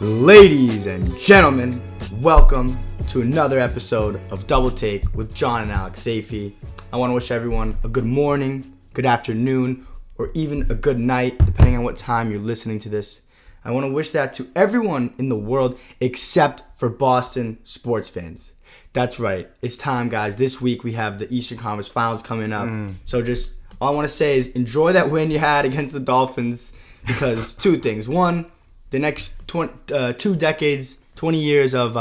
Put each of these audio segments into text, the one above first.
Ladies and gentlemen, welcome to another episode of Double Take with John and Alex Safey. I want to wish everyone a good morning, good afternoon, or even a good night, depending on what time you're listening to this. I want to wish that to everyone in the world except for Boston sports fans. That's right. It's time, guys. This week we have the Eastern Conference Finals coming up. So just all I want to say is enjoy that win you had against the Dolphins because two things. One, the next 2 decades, 20 years of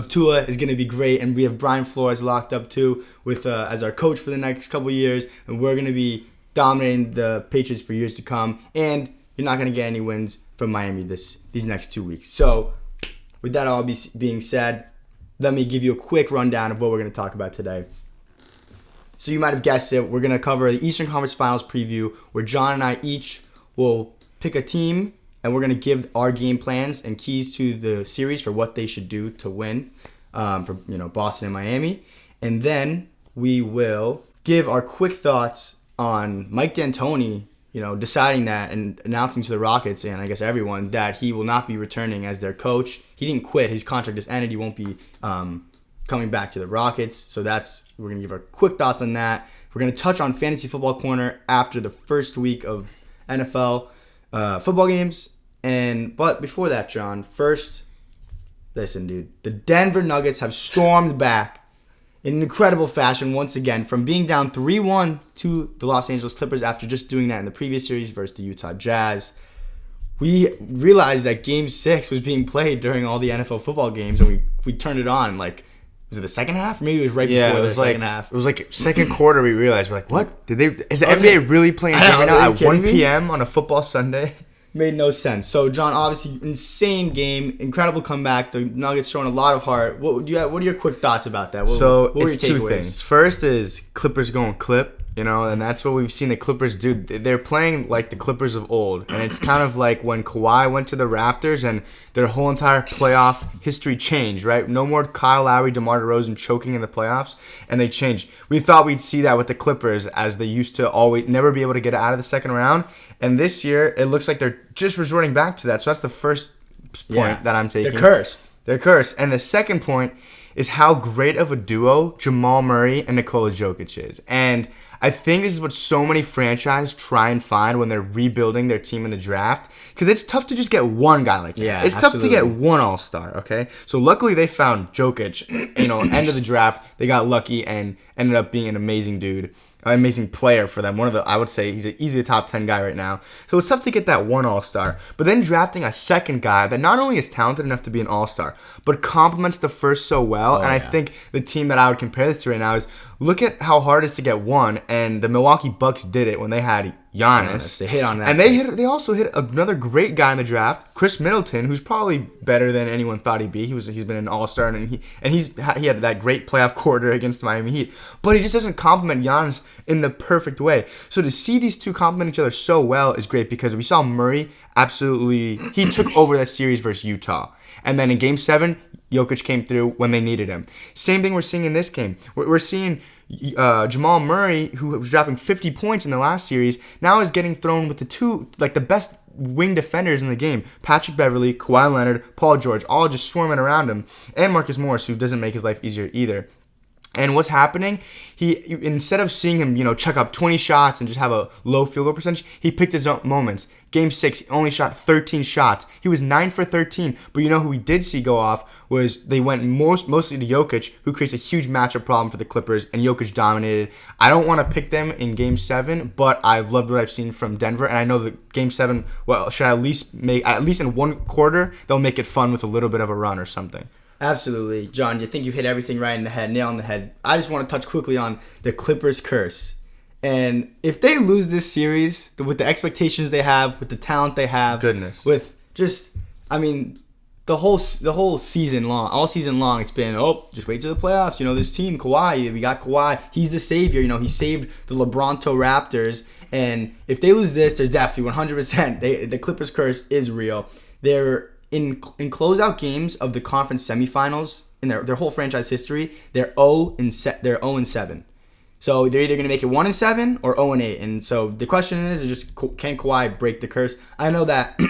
Tua is going to be great, and we have Brian Flores locked up too with as our coach for the next couple of years, and we're going to be dominating the Patriots for years to come. And you're not going to get any wins from Miami these next 2 weeks. So, with that all being said, let me give you a quick rundown of what we're going to talk about today. So you might have guessed it. We're going to cover the Eastern Conference Finals preview, where John and I each will pick a team, and we're going to give our game plans and keys to the series for what they should do to win for Boston and Miami. And then we will give our quick thoughts on Mike D'Antoni, deciding that and announcing to the Rockets and I guess everyone that he will not be returning as their coach. He didn't quit. His contract just ended. He won't be coming back to the Rockets. So we're going to give our quick thoughts on that. We're going to touch on Fantasy Football Corner after the first week of NFL football games. But before that, John, first, listen, dude. The Denver Nuggets have stormed back in incredible fashion once again from being down 3-1 to the Los Angeles Clippers after just doing that in the previous series versus the Utah Jazz. We realized that Game 6 was being played during all the NFL football games, and we turned it on, was it the second half? Maybe it was right before the second half. It was like second quarter we realized, we're like, what? Is the NBA really playing right now at 1 p.m. on a football Sunday? Made no sense. So, John, obviously, insane game, incredible comeback. The Nuggets showing a lot of heart. What are your quick thoughts about that? What it's two things. First is Clippers going clip, and that's what we've seen the Clippers do. They're playing like the Clippers of old, and it's kind of like when Kawhi went to the Raptors and their whole entire playoff history changed, right? No more Kyle Lowry, DeMar DeRozan choking in the playoffs, and they changed. We thought we'd see that with the Clippers as they used to always never be able to get out of the second round. And this year, it looks like they're just resorting back to that. So that's the first point that I'm taking. They're cursed. And the second point is how great of a duo Jamal Murray and Nikola Jokic is. And I think this is what so many franchises try and find when they're rebuilding their team in the draft. Because it's tough to just get one guy like that. Yeah, it's absolutely. tough to get one all-star, okay? So luckily they found Jokic, end of the draft. They got lucky and ended up being an amazing dude. An amazing player for them. I would say he's easily a top 10 guy right now. So it's tough to get that one all-star. But then drafting a second guy that not only is talented enough to be an all-star, but complements the first so well. I think the team that I would compare this to right now is look at how hard it is to get one. And the Milwaukee Bucks did it when they had Giannis. They hit on that. And they also hit another great guy in the draft, Chris Middleton, who's probably better than anyone thought he'd be. He's been an all-star, and he had that great playoff quarter against the Miami Heat. But he just doesn't complement Giannis in the perfect way. So to see these two complement each other so well is great because we saw Murray he took over that series versus Utah. And then in Game 7, Jokic came through when they needed him. Same thing we're seeing in this game. We're seeing Jamal Murray, who was dropping 50 points in the last series, now is getting thrown with the best wing defenders in the game. Patrick Beverley, Kawhi Leonard, Paul George, all just swarming around him. And Marcus Morris, who doesn't make his life easier either. And what's happening, instead of seeing him, chuck up 20 shots and just have a low field goal percentage, he picked his own moments. Game 6, he only shot 13 shots. He was 9 for 13. But who we did see go off was they went mostly to Jokic, who creates a huge matchup problem for the Clippers, and Jokic dominated. I don't want to pick them in Game 7, but I've loved what I've seen from Denver, and I know that Game 7, should at least in one quarter, they'll make it fun with a little bit of a run or something. Absolutely. John, you think you hit everything right in the head, nail on the head. I just want to touch quickly on the Clippers curse. And if they lose this series, with the expectations they have, with the talent they have, with just, the whole season long, all season long, it's been, just wait till the playoffs. This team, Kawhi, we got Kawhi. He's the savior. He saved the LeBronto Raptors. And if they lose this, there's definitely 100%. The Clippers curse is real. They're in closeout games of the conference semifinals in their whole franchise history. They're 0-7. So they're either going to make it 1-7 or 0-8. And so the question is just, can Kawhi break the curse? I know that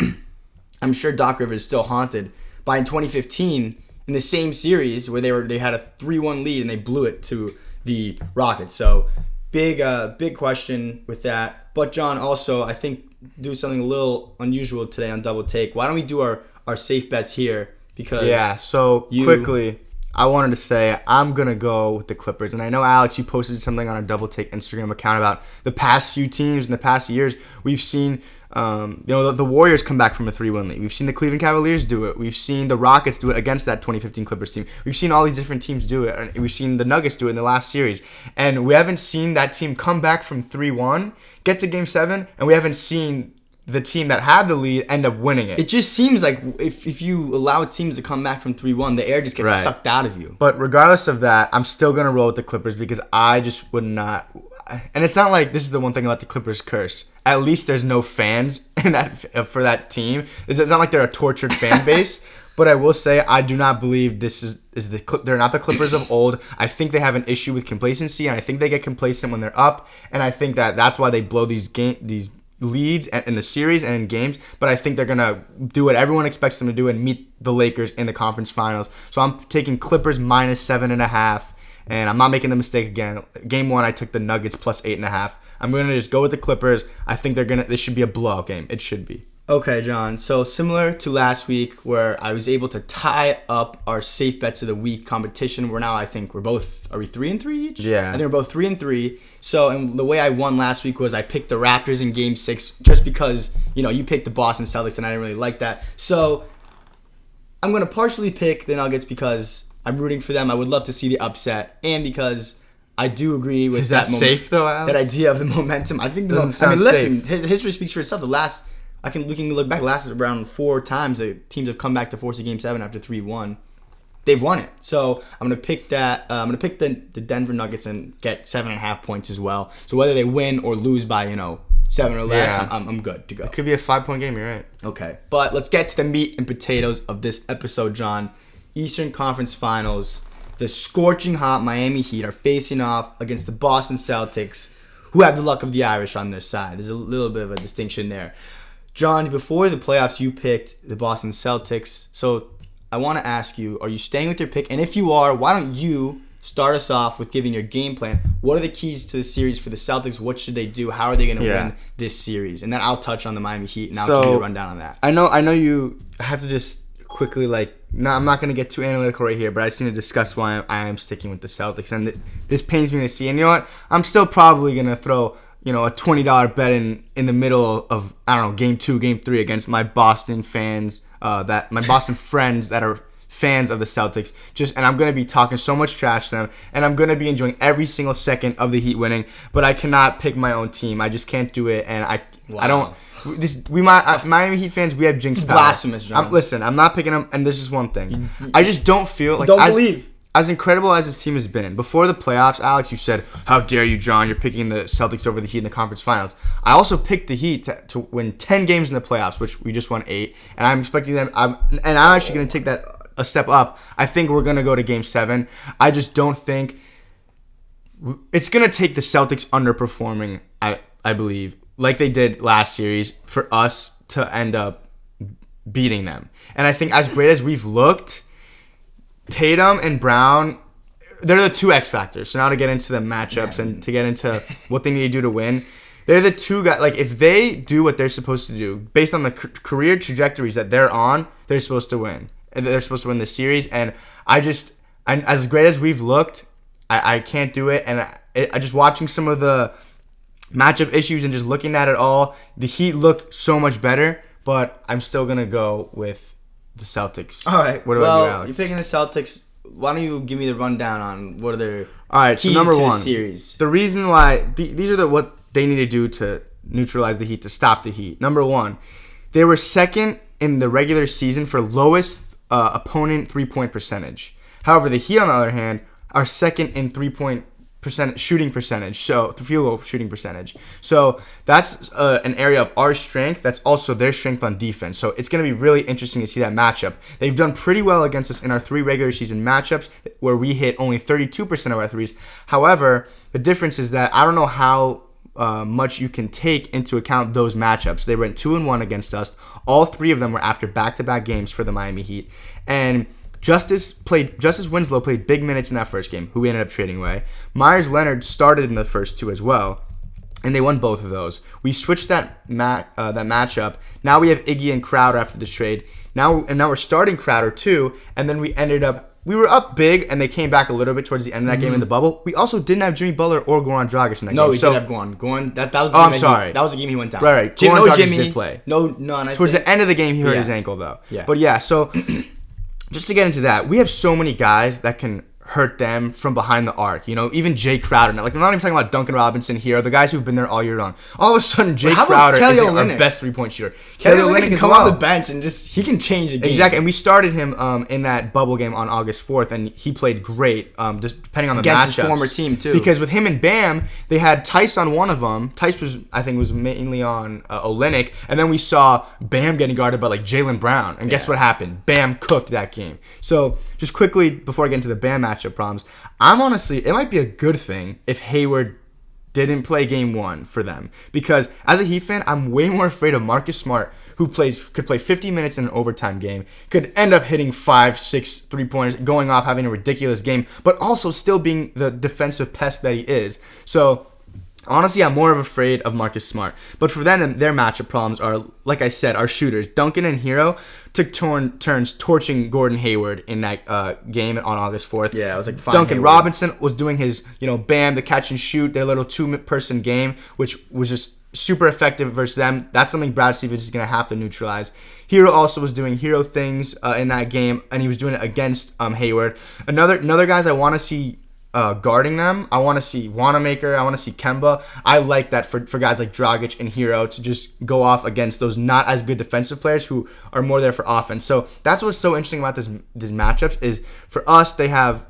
I'm sure Doc Rivers is still haunted by in 2015 in the same series where they had a 3-1 lead and they blew it to the Rockets. So big question with that. But John, also I think do something a little unusual today on Double Take. Why don't we do our safe bets here? Because quickly, I wanted to say I'm going to go with the Clippers. And I know, Alex, you posted something on our Double Take Instagram account about the past few teams in the past years. We've seen the Warriors come back from a 3-1 lead. We've seen the Cleveland Cavaliers do it. We've seen the Rockets do it against that 2015 Clippers team. We've seen all these different teams do it. And we've seen the Nuggets do it in the last series. And we haven't seen that team come back from 3-1, get to Game 7, and we haven't seen the team that had the lead end up winning it. It just seems like if you allow teams to come back from 3-1, the air just gets sucked out of you. But regardless of that, I'm still going to roll with the Clippers because I just would not. And it's not like this is the one thing about the Clippers curse. At least there's no fans in that for that team. It's not like they're a tortured fan base. But I will say I do not believe this is they're not the Clippers of old. I think they have an issue with complacency, and I think they get complacent when they're up. And I think that's why they blow these leads in the series and in games, but I think they're going to do what everyone expects them to do and meet the Lakers in the conference finals. So I'm taking Clippers minus 7.5, and I'm not making the mistake again. Game 1, I took the Nuggets plus 8.5. I'm going to just go with the Clippers. I think this should be a blowout game. It should be. Okay, John. So similar to last week where I was able to tie up our safe bets of the week competition, we're now, I think are we 3-3 each? Yeah. I think we're both 3-3. So, and the way I won last week was I picked the Raptors in Game 6 just because, you picked the Boston Celtics and I didn't really like that. So I'm going to partially pick the Nuggets because I'm rooting for them. I would love to see the upset, and because I do agree with that. Is that safe though, Alex? That idea of the momentum. I think listen, history speaks for itself. We can look back last around 4 times the teams have come back to force a Game 7 after 3-1. They've won it. So I'm going to pick that. I'm going to pick the Denver Nuggets and get 7.5 points as well. So whether they win or lose by 7 or less, I'm good to go. It could be a 5-point game. You're right. Okay, but let's get to the meat and potatoes of this episode, John. Eastern Conference Finals. The scorching hot Miami Heat are facing off against the Boston Celtics, who have the luck of the Irish on their side. There's a little bit of a distinction there. John, before the playoffs, you picked the Boston Celtics. So I want to ask you, are you staying with your pick? And if you are, why don't you start us off with giving your game plan? What are the keys to the series for the Celtics? What should they do? How are they going to win this series? And then I'll touch on the Miami Heat, and I'll give you a rundown on that. I know you have to just quickly, I'm not going to get too analytical right here, but I just need to discuss why I am sticking with the Celtics. And this pains me to see. And you know what? I'm still probably going to throw a $20 bet in the middle of, Game 2, Game 3 against my Boston fans, my Boston friends that are fans of the Celtics. And I'm going to be talking so much trash to them, and I'm going to be enjoying every single second of the Heat winning, but I cannot pick my own team. I just can't do it, and I don't. Miami Heat fans, we have jinx power. Blasphemous, John. I'm not picking them, and this is one thing. I just don't feel like believe. As incredible as this team has been, before the playoffs, Alex, you said, how dare you, John, you're picking the Celtics over the Heat in the conference finals. I also picked the Heat to win 10 games in the playoffs, which we just won 8, and I'm expecting them, I'm actually going to take that a step up. I think we're going to go to Game 7. I just don't think it's going to take the Celtics underperforming, I believe, like they did last series, for us to end up beating them. And I think as great as we've looked, Tatum and Brown, they're the 2 X factors. So now to get into the matchups and to get into what they need to do to win, they're the 2 guys. Like, if they do what they're supposed to do, based on the career trajectories that they're on, they're supposed to win. And they're supposed to win this series. And as great as we've looked, I can't do it. And I just watching some of the matchup issues and just looking at it all, the Heat look so much better. But I'm still going to go with the Celtics. All right. What about you, Alex? You're picking the Celtics. Why don't you give me the rundown on what are their so keys number to one, the series? The reason why these are what they need to do to neutralize the Heat, to stop the Heat. Number one, they were second in the regular season for lowest opponent 3-point percentage. However, the Heat, on the other hand, are second in 3-point shooting percentage, so the field goal shooting percentage. So that's an area of our strength. That's also their strength on defense. So it's going to be really interesting to see that matchup. They've done pretty well against us in our 3 regular season matchups, where we hit only 32% of our threes. However, the difference is that I don't know how much you can take into account those matchups. They went 2-1 against us. All 3 of them were after back-to-back games for the Miami Heat. And Justice Winslow played big minutes in that first game, who we ended up trading away. Myers Leonard started in the first 2 as well, and they won both of those. We switched that matchup. Now we have Iggy and Crowder after the trade. Now we're starting Crowder too, and then we were up big, and they came back a little bit towards the end of that game in the bubble. We also didn't have Jimmy Butler or Goran Dragic in that game. No, we did have Goran. That was the I'm sorry. That was the game he went down. Right. Goran Dragic did play. No. Towards the end of the game, he hurt his ankle, though. Yeah. But yeah, so just to get into that, we have so many guys that can hurt them from behind the arc. Even Jay Crowder. Like, I'm not even talking about Duncan Robinson here, the guys who've been there all year long. All of a sudden, Jay Crowder is our best 3-point shooter. Kelly Olynyk can come off the bench and he can change the game. Exactly, and we started him in that bubble game on August 4th, and he played great, just depending on the against matchups. His former team, too. Because with him and Bam, they had Tice on one of them. Tice was mainly on Olynyk, and then we saw Bam getting guarded by, like, Jaylen Brown. And guess what happened? Bam cooked that game. So, just quickly, before I get into the Bam matchup problems, it might be a good thing if Hayward didn't play game 1 for them. Because as a Heat fan, I'm way more afraid of Marcus Smart, who could play 50 minutes in an overtime game, could end up hitting 5-6 3-pointers, going off, having a ridiculous game, but also still being the defensive pest that he is. So, honestly, I'm more afraid of Marcus Smart. But for them, their matchup problems are, like I said, our shooters. Duncan and Hero took turns torching Gordon Hayward in that game on August 4th. Yeah, it was like fine. Duncan Robinson was doing his, Bam, the catch and shoot, their little 2-person game, which was just super effective versus them. That's something Brad Stevens is going to have to neutralize. Hero also was doing hero things in that game, and he was doing it against Hayward. Another guys I want to see guarding them. I want to see Wanamaker. I want to see Kemba. I like that for guys like Dragic and Hero to just go off against those not as good defensive players who are more there for offense. So that's what's so interesting about these matchups is for us we have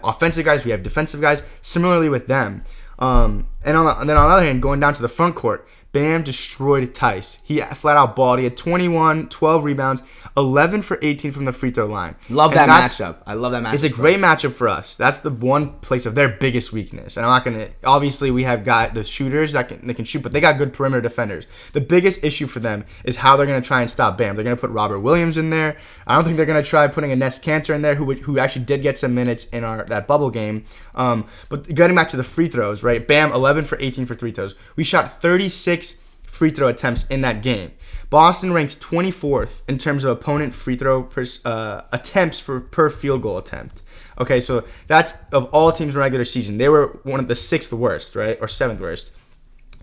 offensive guys, we have defensive guys. Similarly with them, and then on the other hand, going down to the front court, Bam destroyed Tice. He flat out balled. He had 21, 12 rebounds, 11 for 18 from the free throw line. Love that matchup. I love that matchup. It's a great matchup for us. That's the one place of their biggest weakness. And I'm not going to... Obviously, we have got the shooters that can shoot, but they got good perimeter defenders. The biggest issue for them is how they're going to try and stop Bam. They're going to put Robert Williams in there. I don't think they're going to try putting a Nets Cantor in there, who actually did get some minutes in that bubble game. But getting back to the free throws, right? Bam, 11 for 18 for free throws. We shot 36 free throw attempts in that game. Boston ranked 24th in terms of opponent free throw attempts per field goal attempt. Okay, so that's of all teams in regular season. They were one of the 6th worst, right? Or 7th worst.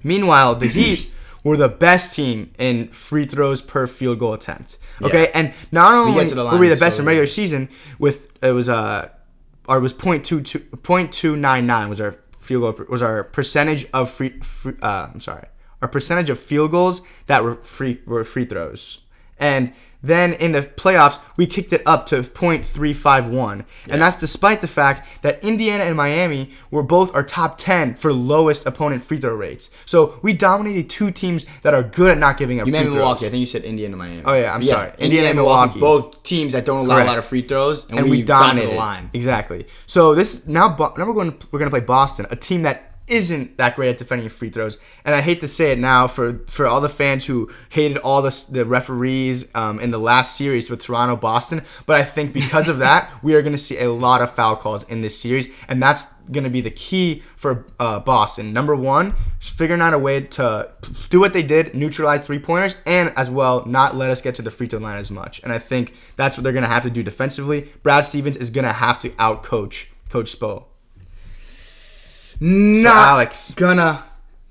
Meanwhile, the Heat were the best team in free throws per field goal attempt. Okay, and not only were we the best in regular season, it was 0.299 was our field goal our percentage of our percentage of field goals that were free throws. And then in the playoffs, we kicked it up to .351. Yeah. And that's despite the fact that Indiana and Miami were both our top 10 for lowest opponent free throw rates. So we dominated 2 teams that are good at not giving up free throws. You meant Milwaukee. I think you said Indiana and Miami. Oh, yeah. I'm sorry. Indiana and Milwaukee. Both teams that don't allow a lot of free throws. And we dominated the line. Exactly. So now we're going to play Boston, a team that isn't that great at defending free throws. And I hate to say it now for all the fans who hated all the referees in the last series with Toronto-Boston, but I think because of that, we are going to see a lot of foul calls in this series, and that's going to be the key for Boston. Number one, figuring out a way to do what they did, neutralize three-pointers, and as well not let us get to the free throw line as much. And I think that's what they're going to have to do defensively. Brad Stevens is going to have to out-coach Coach Spo. Not gonna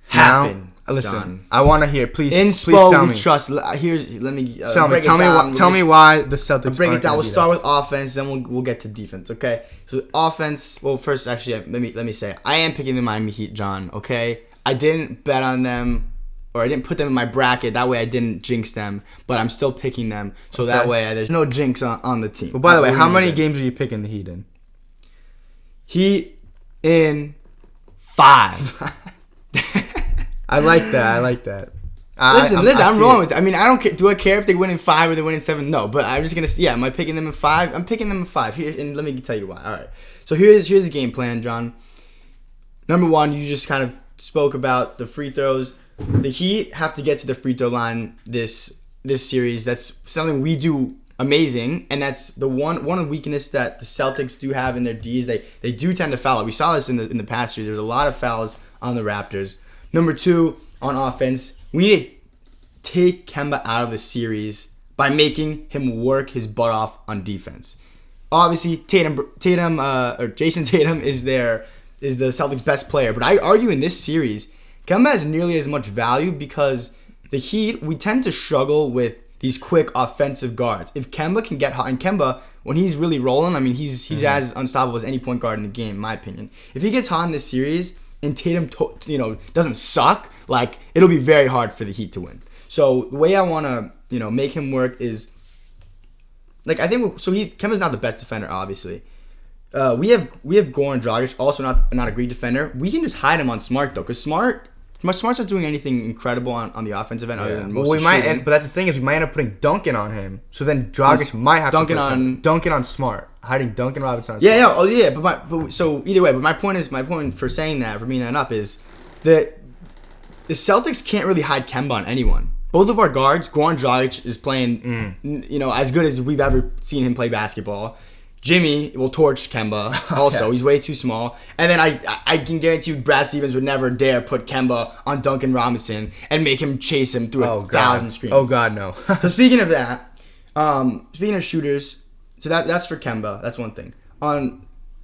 happen. Now, listen, John. I want to hear. Please Spo, tell me. Trust. Let me tell me why the Celtics. Break it down. We'll start with offense, then we'll get to defense. Okay. So offense. Well, first, actually, let me say I am picking the Miami Heat, John. Okay. I didn't bet on them, or I didn't put them in my bracket. That way, I didn't jinx them. But I'm still picking them, so that way there's no jinx on the team. Well, by the way, how many games are you picking the Heat in? Heat in 5. I like that. Listen, I'm wrong with it. I mean, I don't care. Do I care if they win in 5 or they win in 7? No, but I'm just gonna. Yeah, am I picking them in 5? I'm picking them in 5. Here, and let me tell you why. All right. So here's the game plan, John. Number one, you just kind of spoke about the free throws. The Heat have to get to the free throw line this series. That's something we do amazing, and that's the one weakness that the Celtics do have in their Ds. They do tend to foul out. We saw this in the past year. There's a lot of fouls on the Raptors. Number 2, on offense, we need to take Kemba out of the series by making him work his butt off on defense. Obviously, Jason Tatum is the Celtics' best player, but I argue in this series, Kemba has nearly as much value because the Heat, we tend to struggle with these quick offensive guards. If Kemba can get hot, and Kemba, when he's really rolling, I mean, he's as unstoppable as any point guard in the game, in my opinion. If he gets hot in this series and Tatum, doesn't suck, like, it'll be very hard for the Heat to win. So the way I want to, make him work is, like, I think Kemba's not the best defender, obviously. We have Goran Dragic, also not a great defender. We can just hide him on Smart though, because Smart's not doing anything incredible on the offensive end other than most. But that's the thing is we might end up putting Duncan on him. So then Dragic might have Duncan on Smart, hiding Duncan Robinson on Smart. So either way, but my point for saying that, for bringing that up, is that the Celtics can't really hide Kemba on anyone. Both of our guards, Goran Dragic is playing, as good as we've ever seen him play basketball. Jimmy will torch Kemba. Also, he's way too small. And then I can guarantee you, Brad Stevens would never dare put Kemba on Duncan Robinson and make him chase him through 1,000 screens. Oh God, no. So speaking of that, speaking of shooters, so that's for Kemba. That's one thing.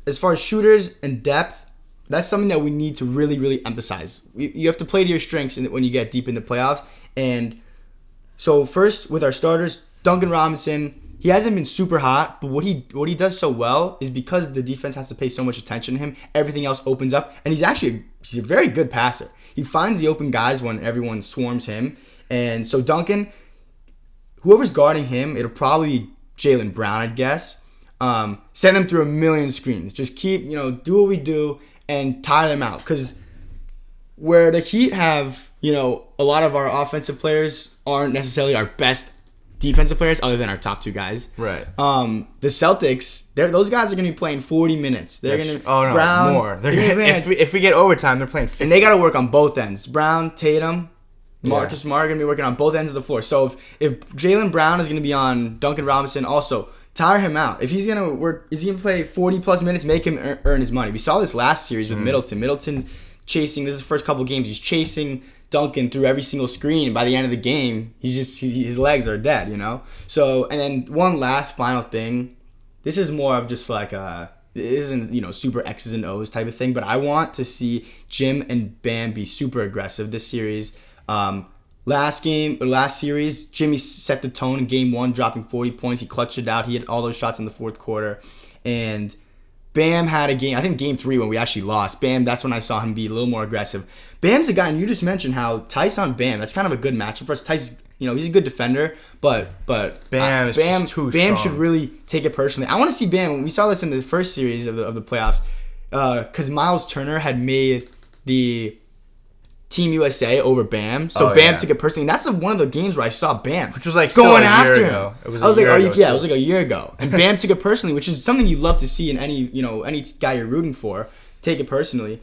As far as shooters and depth, that's something that we need to really, really emphasize. You have to play to your strengths when you get deep in the playoffs. And so first, with our starters, Duncan Robinson. He hasn't been super hot, but what he does so well is because the defense has to pay so much attention to him, everything else opens up, and he's a very good passer. He finds the open guys when everyone swarms him, and so Duncan, whoever's guarding him, it'll probably be Jaylen Brown, I'd guess. Send him through a million screens. Just keep, do what we do and tire them out, because where the Heat have, a lot of our offensive players aren't necessarily our best defensive players other than our top 2 guys. Right. The Celtics, those guys are going to be playing 40 minutes. They're going to Brown, more. If we get overtime, they're playing 50. And they got to work on both ends. Brown, Tatum, Marcus Smart are going to be working on both ends of the floor. So if Jaylen Brown is going to be on Duncan Robinson, also tire him out. If he's going to work, is he going to play 40 plus minutes? Make him earn his money. We saw this last series with Middleton. Middleton chasing. This is the first couple of games. He's chasing Duncan through every single screen. By the end of the game, his legs are dead, So, and then one last final thing. This is more of just like it isn't, super X's and O's type of thing, but I want to see Jim and Bam be super aggressive this series. Last series, Jimmy set the tone in game 1, dropping 40 points. He clutched it out. He had all those shots in the fourth quarter. And Bam had a game, I think game 3 when we actually lost. Bam, that's when I saw him be a little more aggressive. Bam's a guy, and you just mentioned how Tice on Bam, that's kind of a good matchup for us. Tice, he's a good defender, but Bam should really take it personally. I want to see Bam. We saw this in the first series of the playoffs, because Miles Turner had made the Team USA over Bam, so Bam took it personally. And that's one of the games where I saw Bam, which was like going after him. It was it was like a year ago, and Bam took it personally, which is something you love to see in any guy you're rooting for. Take it personally,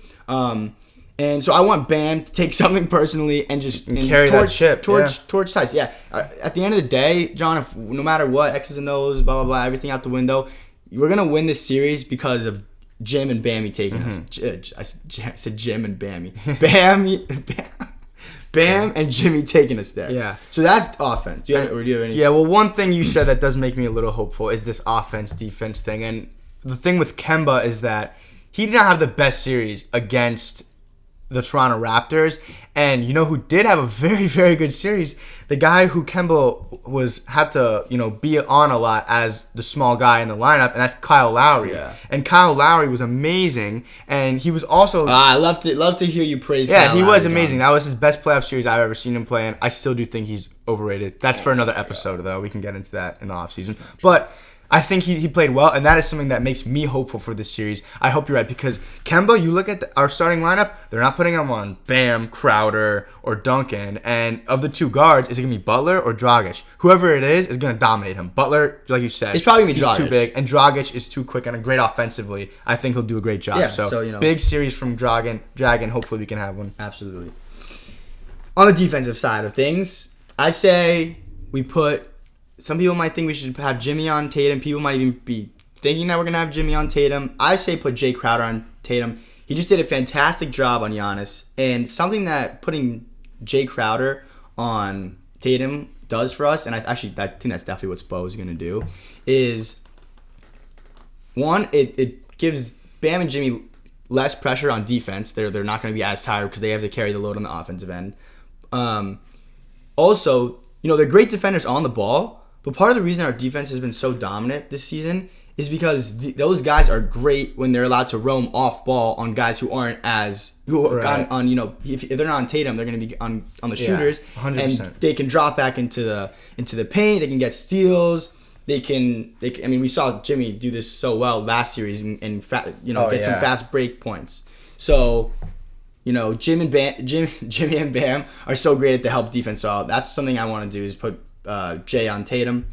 and so I want Bam to take something personally and just carry that ship, torch Tice. Yeah, at the end of the day, John, if no matter what, X's and O's, blah blah blah, everything out the window, we're gonna win this series because of Jim and Bammy taking us. I said Jim and Bammy. Bam and Jimmy taking us there. Yeah. So that's offense. Do you have any? Yeah, well, one thing you said that does make me a little hopeful is this offense-defense thing. And the thing with Kemba is that he did not have the best series against the Toronto Raptors. And you know who did have a very, very good series? The guy who Kemba had to, be on a lot as the small guy in the lineup, and that's Kyle Lowry. Yeah. And Kyle Lowry was amazing, and he was also I love to hear you praise Kyle Lowry. He was amazing. That was his best playoff series I've ever seen him play, and I still do think he's overrated. That's for another episode, though. We can get into that in the offseason. But I think he played well, and that is something that makes me hopeful for this series. I hope you're right, because Kemba, you look at our starting lineup, they're not putting him on Bam, Crowder, or Duncan. And of the two guards, is it going to be Butler or Dragic? Whoever it is going to dominate him. Butler, like you said, it's probably going to be Dragic. He's too big, and Dragic is too quick and great offensively. I think he'll do a great job. Yeah, so big series from Dragon. Hopefully we can have one. Absolutely. On the defensive side of things, I say we put... Some people might think we should have Jimmy on Tatum. People might even be thinking that we're going to have Jimmy on Tatum. I say put Jay Crowder on Tatum. He just did a fantastic job on Giannis. And something that putting Jay Crowder on Tatum does for us, and I think that's definitely what Spo is going to do, is, one, it gives Bam and Jimmy less pressure on defense. They're not going to be as tired because they have to carry the load on the offensive end. Also, they're great defenders on the ball. But part of the reason our defense has been so dominant this season is because those guys are great when they're allowed to roam off ball on guys who aren't if they're not on Tatum, they're going to be on the shooters, 100%. And they can drop back into the paint. They can get steals. They can. We saw Jimmy do this so well last series and get some fast break points. So, Jimmy and Bam are so great at the help defense. So that's something I want to do is put Jay on Tatum.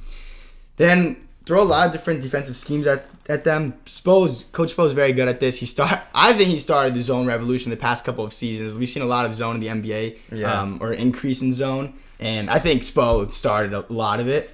Then throw a lot of different defensive schemes at them. Coach Spo is very good at this. I think he started the zone revolution the past couple of seasons. We've seen a lot of zone in the NBA, or increase in zone, and I think Spo started a lot of it.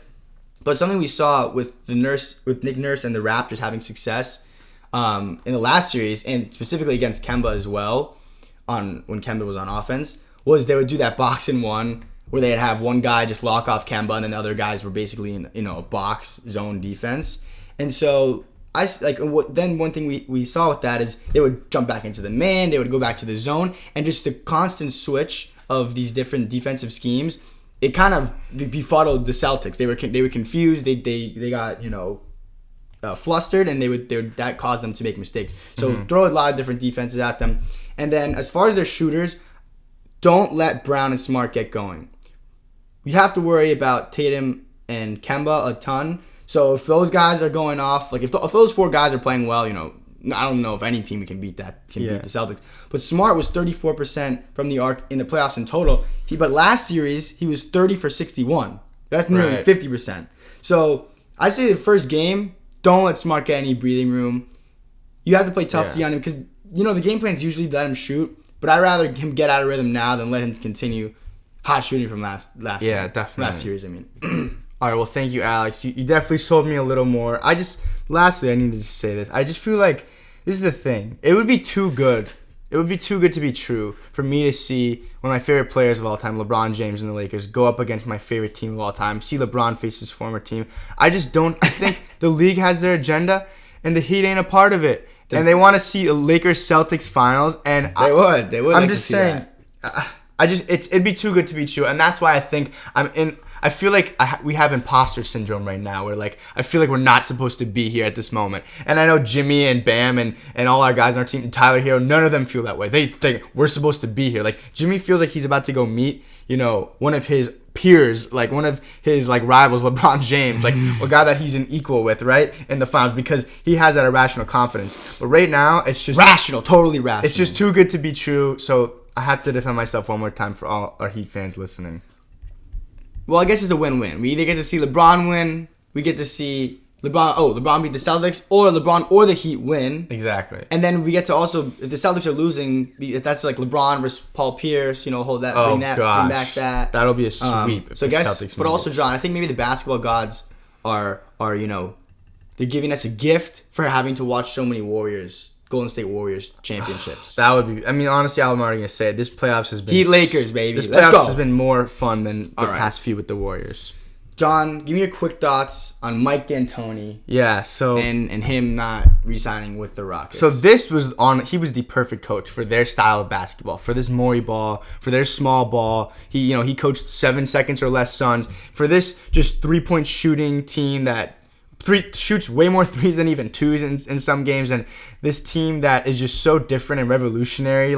But something we saw with Nick Nurse and the Raptors having success in the last series, and specifically against Kemba as well, when Kemba was on offense, was they would do that box and one, where they'd have one guy just lock off Kemba, and then the other guys were basically in a box zone defense. And so then one thing we saw with that is they would jump back into the man, they would go back to the zone, and just the constant switch of these different defensive schemes, it kind of befuddled the Celtics. They were confused. They got flustered, and that caused them to make mistakes. So throw a lot of different defenses at them, and then as far as their shooters, don't let Brown and Smart get going. We have to worry about Tatum and Kemba a ton. So if those guys are going off, like if those four guys are playing well, I don't know if any team can beat the Celtics. But Smart was 34% from the arc in the playoffs in total. But last series he was 30 for 61. That's nearly 50%. So I'd say the first game, don't let Smart get any breathing room. You have to play tough D on him because the game plan is usually let him shoot. But I'd rather him get out of rhythm now than let him continue hot shooting from last series. All right, well, thank you, Alex. You definitely sold me a little more. Lastly, I needed to say this. I just feel like this is the thing. It would be too good. It would be too good to be true for me to see one of my favorite players of all time, LeBron James and the Lakers, go up against my favorite team of all time, see LeBron face his former team. I think the league has their agenda, and the Heat ain't a part of it. And they want to see a Lakers-Celtics finals, and they would. I'm just saying. It'd be too good to be true, and that's why I think I feel like we have imposter syndrome right now, where I feel like we're not supposed to be here at this moment. And I know Jimmy and Bam and all our guys on our team, and Tyler Hero, none of them feel that way. They think we're supposed to be here. Like Jimmy feels like he's about to go meet, one of his peers, like one of his rivals, LeBron James, like a guy that he's an equal with, right, in the finals, because he has that irrational confidence. But right now, it's just totally rational. It's just too good to be true. So I have to defend myself one more time for all our Heat fans listening. Well, I guess it's a win-win. We either get to see LeBron win, we get to see LeBron beat the Celtics, or LeBron or the Heat win. Exactly. And then we get to also, if the Celtics are losing, if that's like LeBron versus Paul Pierce, hold that, bring back that. That'll be a sweep. So I guess, but also, John, I think maybe the basketball gods are they're giving us a gift for having to watch so many Golden State Warriors championships. That would be. Honestly, I'm already gonna say it. This playoffs has been Heat Lakers, baby. This playoffs has been more fun than the past few with the Warriors. John, give me your quick thoughts on Mike D'Antoni. Yeah, so and him not re-signing with the Rockets. So he was the perfect coach for their style of basketball, for this Maury ball, for their small ball. He coached 7 seconds or less Suns, for this just 3-point shooting team that shoots way more threes than even twos in some games, and this team that is just so different and revolutionary,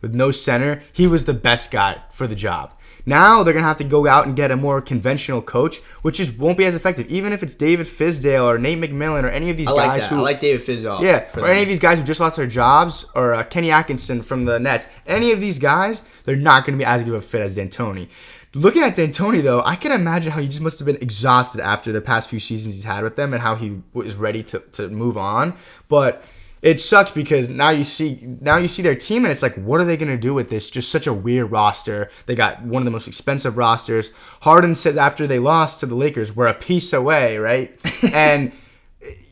with no center. He was the best guy for the job Now they're going to have to go out and get a more conventional coach, which just won't be as effective. Even if it's David Fizdale or Nate McMillan or any of these guys who... I like David Fizdale. Yeah, or any of these guys who just lost their jobs, or Kenny Atkinson from the Nets. Any of these guys, they're not going to be as good of a fit as D'Antoni. Looking at D'Antoni, though, I can imagine how he just must have been exhausted after the past few seasons he's had with them and how he was ready to move on. But it sucks because now you see their team and it's like, what are they going to do with this? Just such a weird roster. They got one of the most expensive rosters. Harden says after they lost to the Lakers, we're a piece away, right? And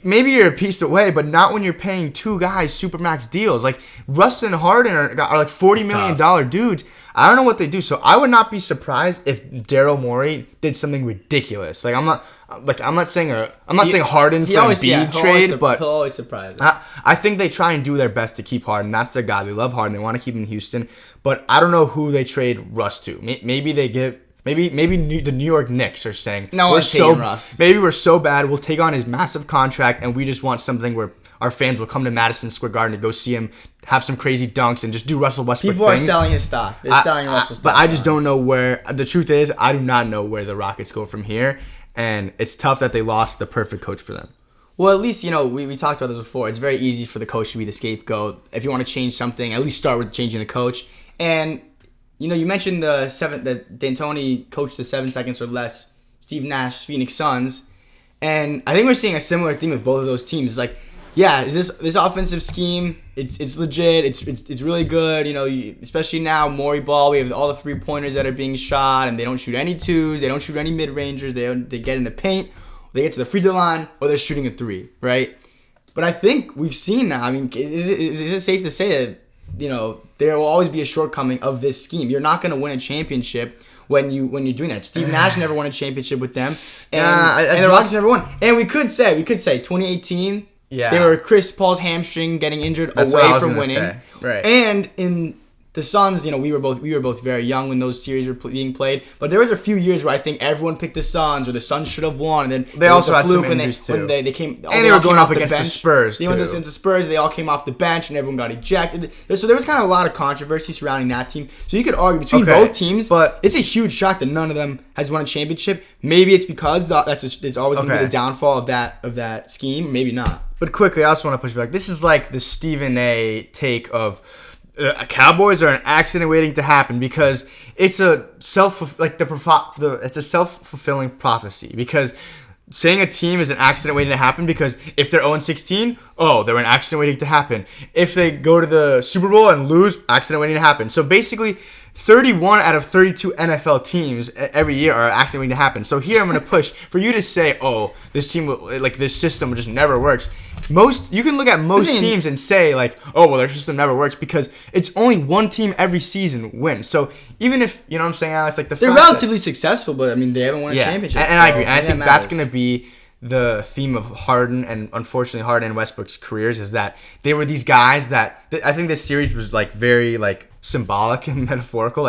maybe you're a piece away, but not when you're paying two guys supermax deals. Like Russ and Harden are like $40 million dudes. I don't know what they do. So I would not be surprised if Daryl Morey did something ridiculous. Like I'm not saying Harden for Embiid trade, but he'll always surprise us. I think they try and do their best to keep Harden. That's their guy. They love Harden. They want to keep him in Houston, but I don't know who they trade Russ to. Maybe they give. Maybe the New York Knicks are saying, no, Russ. Maybe we're so bad, we'll take on his massive contract, and we just want something where our fans will come to Madison Square Garden to go see him have some crazy dunks and just do Russell Westbrook People things. Are selling his stock. They're selling Russell's stock. But I just don't know where. The truth is, I do not know where the Rockets go from here, and it's tough that they lost the perfect coach for them. Well, at least, we talked about this before. It's very easy for the coach to be the scapegoat. If you want to change something, at least start with changing the coach. And you mentioned that D'Antoni coached the 7 seconds or less Steve Nash Phoenix Suns, and I think we're seeing a similar thing with both of those teams. It's like, yeah, is this offensive scheme? It's legit. It's really good. Especially now, Morey ball. We have all the 3-pointers that are being shot, and they don't shoot any twos. They don't shoot any mid rangers. They get in the paint. They get to the free throw line, or they're shooting a 3, right? But I think we've seen now. I mean, is it safe to say that there will always be a shortcoming of this scheme? You're not going to win a championship when you're doing that. Steve Nash never won a championship with them, and the Rockets never won. And we could say 2018. Yeah, they were Chris Paul's hamstring getting injured away from winning. Right. And in the Suns, we were both very young when those series were being played. But there was a few years where I think everyone picked the Suns, or the Suns should have won. And then they also had some injuries too. They came, and they were going up against the Spurs. They went against the Spurs. They all came off the bench, and everyone got ejected. So there was kind of a lot of controversy surrounding that team. So you could argue between both teams, but it's a huge shock that none of them has won a championship. Maybe it's because it's always going to be the downfall of that scheme. Maybe not. But quickly, I also want to push back. This is like the Stephen A. take of Cowboys are an accident waiting to happen, because it's a self-fulfilling prophecy. Because saying a team is an accident waiting to happen, because if they're 0-16, they're an accident waiting to happen. If they go to the Super Bowl and lose, accident waiting to happen. So basically, 31 out of 32 NFL teams every year are accident waiting to happen. So here I'm going to push for you to say, this team, this system just never works. You can look at most teams and say, their system never works, because it's only one team every season wins. So even if, you know what I'm saying, Alex, they're relatively successful, but I mean, they haven't won a championship. And I agree. And I think that's going to be the theme of Harden, and unfortunately Harden and Westbrook's careers, is that they were these guys that I think this series was very symbolic and metaphorical.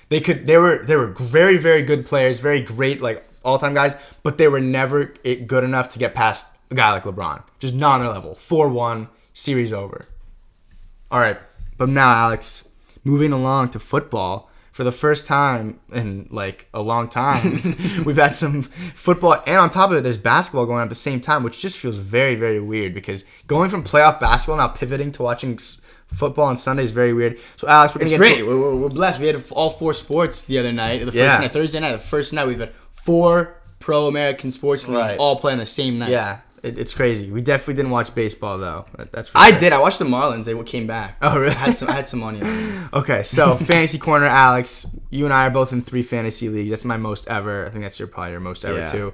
They were very, very good players, very great all-time guys, but they were never good enough to get past a guy like LeBron. Just not on their level. 4-1, series over. All right, but now, Alex, moving along to football. For the first time in a long time, we've had some football, and on top of it, there's basketball going on at the same time, which just feels very, very weird, because going from playoff basketball now pivoting to watching football on Sunday is very weird. So, Alex, it's great. We're blessed. We had all 4 sports the other night. The first night, Thursday night, the first night, we've had 4 pro-American sports leagues all playing the same night. Yeah. It's crazy. We definitely didn't watch baseball, though. That's for sure. I did. I watched the Marlins. They came back. Oh, really? I had some money on them. Okay, so Fantasy Corner, Alex. You and I are both in 3 fantasy leagues. That's my most ever. I think that's probably your most ever, too.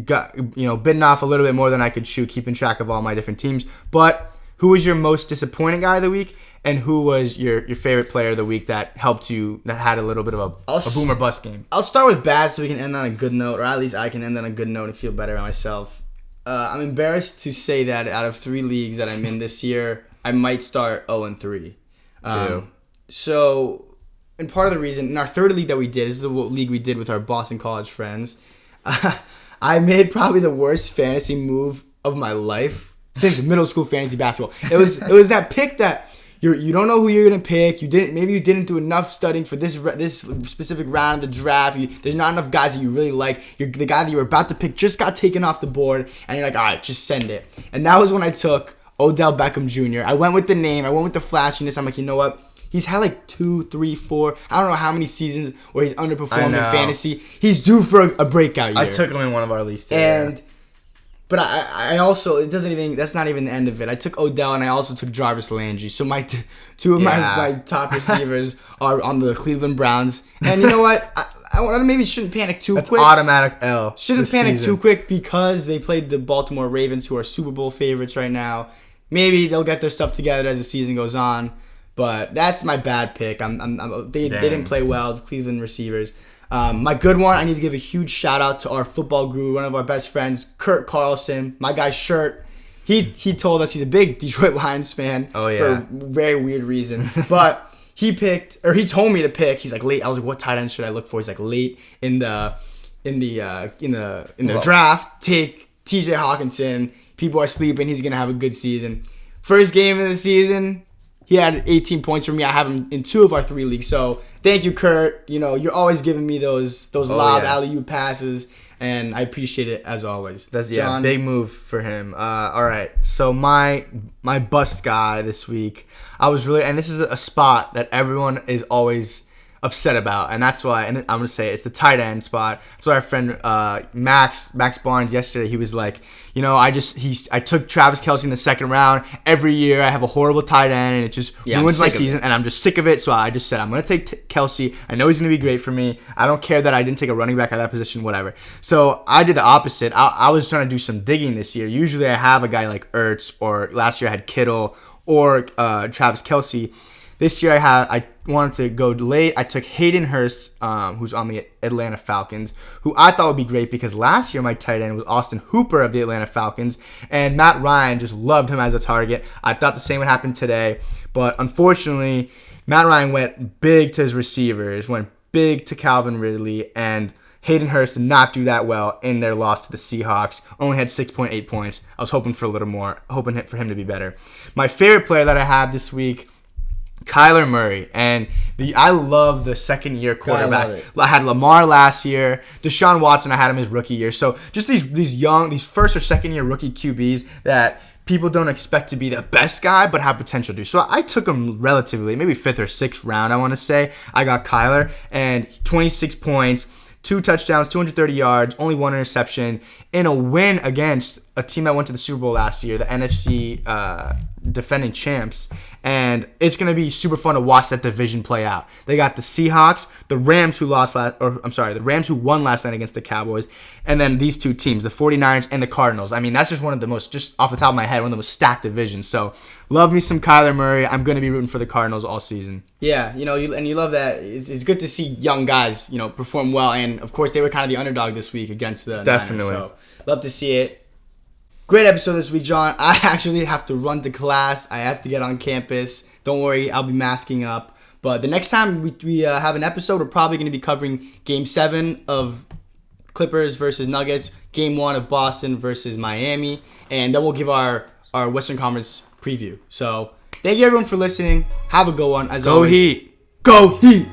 Got bitten off a little bit more than I could chew, keeping track of all my different teams. But who was your most disappointing guy of the week? And who was your favorite player of the week that helped you, that had a little bit of a boom or bust game? I'll start with bad so we can end on a good note, or at least I can end on a good note and feel better about myself. I'm embarrassed to say that out of 3 leagues that I'm in this year, I might start 0-3. So, and part of the reason, in our third league that we did, this is the league we did with our Boston College friends, I made probably the worst fantasy move of my life since middle school fantasy basketball. It was that pick that you don't know who you're gonna pick. Maybe you didn't do enough studying for this specific round of the draft. There's not enough guys that you really like. The guy that you were about to pick just got taken off the board, and you're like, all right, just send it. And that was when I took Odell Beckham Jr. I went with the name. I went with the flashiness. I'm like, you know what? He's had like 2, 3, 4, I don't know how many seasons where he's underperformed in fantasy. He's due for a breakout year. I took him in one of our leagues today. But I also, that's not even the end of it. I took Odell and I also took Jarvis Landry. So my two of my top receivers are on the Cleveland Browns. And you know what? I maybe shouldn't panic too quick. That's automatic L. Shouldn't panic too quick because they played the Baltimore Ravens, who are Super Bowl favorites right now. Maybe they'll get their stuff together as the season goes on. But that's my bad pick. They didn't play well, the Cleveland receivers. My good one, I need to give a huge shout out to our football guru, one of our best friends, Kurt Carlson. My guy Shirt. He told us he's a big Detroit Lions fan for very weird reasons. But he told me to pick. He's like late. I was like, what tight end should I look for? He's like late in the draft. Take T.J. Hawkinson. People are sleeping. He's gonna have a good season. First game of the season. He had 18 points for me. I have him in 2 of our 3 leagues. So thank you, Kurt. You know, you're always giving me those lob alley-oop passes, and I appreciate it as always. That's John, big move for him. All right, so my bust guy this week, and this is a spot that everyone is always upset about, and that's why. And I'm gonna say it's the tight end spot. So our friend Max Barnes yesterday, he was like, you know, I took Travis Kelce in the second round. Every year I have a horrible tight end, and it just ruins my season, and I'm just sick of it. So I just said I'm gonna take Kelce. I know he's gonna be great for me. I don't care that I didn't take a running back at that position, whatever. So I did the opposite. I was trying to do some digging this year. Usually I have a guy like Ertz, or last year I had Kittle or Travis Kelce. This year I wanted to go late. I took Hayden Hurst, who's on the Atlanta Falcons, who I thought would be great because last year my tight end was Austin Hooper of the Atlanta Falcons, and Matt Ryan just loved him as a target. I thought the same would happen today, but unfortunately, Matt Ryan went big to his receivers, went big to Calvin Ridley, and Hayden Hurst did not do that well in their loss to the Seahawks. Only had 6.8 points. I was hoping for a little more, hoping for him to be better. My favorite player that I had this week, Kyler Murray, and I love the second-year quarterback. I had Lamar last year. Deshaun Watson, I had him his rookie year. So just these first or second-year rookie QBs that people don't expect to be the best guy, but have potential to. So I took him relatively, maybe 5th or 6th round, I want to say. I got Kyler, and 26 points, 2 touchdowns, 230 yards, only 1 interception, in a win against a team that went to the Super Bowl last year, the NFC defending champs. And it's going to be super fun to watch that division play out. They got the Seahawks, the Rams who won last night against the Cowboys, and then these 2 teams, the 49ers and the Cardinals. I mean, that's just one of the most, just off the top of my head, one of the most stacked divisions. So, love me some Kyler Murray. I'm going to be rooting for the Cardinals all season. Yeah, you love that. It's good to see young guys, perform well. And, of course, they were kind of the underdog this week against the Definitely. Niners, so love to see it. Great episode this week, John. I actually have to run to class. I have to get on campus. Don't worry, I'll be masking up. But the next time we have an episode, we're probably going to be covering Game 7 of Clippers versus Nuggets, Game 1 of Boston versus Miami, and then we'll give our Western Conference preview. So thank you, everyone, for listening. Have a good one. As always, Heat. Go Heat!